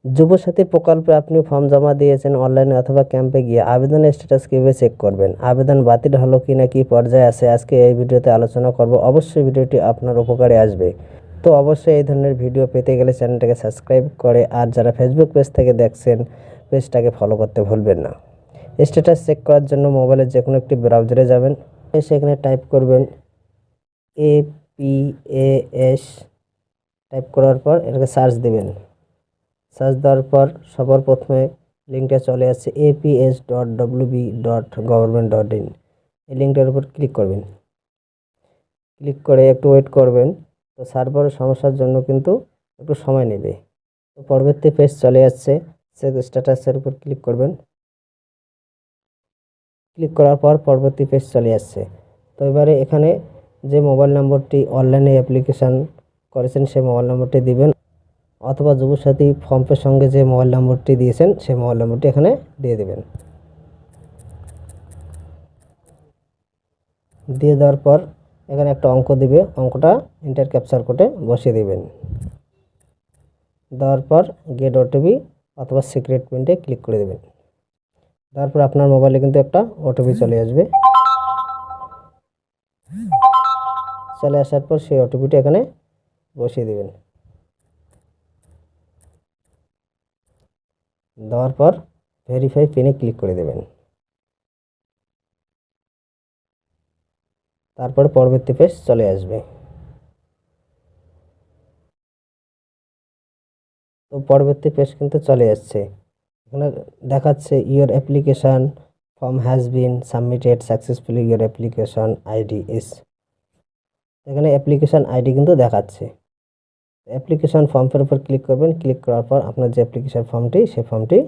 যুবসাথী প্রকল্পে আপনি ফর্ম জমা দিয়েছেন অনলাইনে অথবা ক্যাম্পে গিয়ে আবেদনের স্ট্যাটাস কীভাবে চেক করবেন, আবেদন বাতিল হলো কি না কি পর্যায়ে আছে, আজকে এই ভিডিওতে আলোচনা করব। অবশ্যই ভিডিওটি আপনার উপকারে আসবে। তো অবশ্যই এই ধরনের ভিডিও পেতে গেলে চ্যানেলটাকে সাবস্ক্রাইব করে, আর যারা ফেসবুক পেজ থেকে দেখছেন পেজটাকে ফলো করতে ভুলবেন না। স্ট্যাটাস চেক করার জন্য মোবাইলের যে কোনো একটি ব্রাউজারে যাবেন, সেখানে টাইপ করবেন APAS। টাইপ করার পর এটাকে সার্চ দেবেন। সার্চ দেওয়ার পর সবার প্রথমে লিঙ্কটা চলে আসছে aps.wb.government.in। এই লিঙ্কটার উপর ক্লিক করবেন। ক্লিক করে একটু ওয়েট করবেন। তো সার্ভারের সমস্যার জন্য কিন্তু একটু সময় নেবে। তো পরবর্তী পেজ চলে আসছে, চেক স্ট্যাটাসের উপর ক্লিক করবেন। ক্লিক করার পর পরবর্তী পেজ চলে আসছে। তো এবারে এখানে যে মোবাইল নম্বরটি অনলাইনে অ্যাপ্লিকেশান করেছেন সেই মোবাইল নম্বরটি দিবেন, অথবা যুবসাথী ফর্মের সঙ্গে যে মোবাইল নম্বরটি দিয়েছেন সেই মোবাইল নম্বরটি এখানে দিয়ে দেবেন। দিয়ে দেওয়ার পর এখানে একটা অঙ্ক দিবে, অঙ্কটা এন্টার ক্যাপচার কোডে বসিয়ে দেবেন। দেওয়ার পর গেট ওটিপি অথবা সিক্রেট পিনটে ক্লিক করে দেবেন। তারপর আপনার মোবাইলে কিন্তু একটা ওটিপি চলে আসবে। চলে আসার পর সেই ওটিপিটা এখানে বসিয়ে দেবেন। দেওয়ার পর ভেরিফাই পিনে ক্লিক করে দেবেন। তারপর পরবর্তী পেজ চলে আসবে। তো পরবর্তী পেজ কিন্তু চলে আসছে। এখানে দেখাচ্ছে your application form has been submitted successfully, your application ID ইস। এখানে অ্যাপ্লিকেশান আইডি কিন্তু দেখাচ্ছে। অ্যাপ্লিকেশান ফর্মের উপর ক্লিক করবেন। ক্লিক করার পর আপনার যে অ্যাপ্লিকেশান ফর্মটি সেই ফর্মটি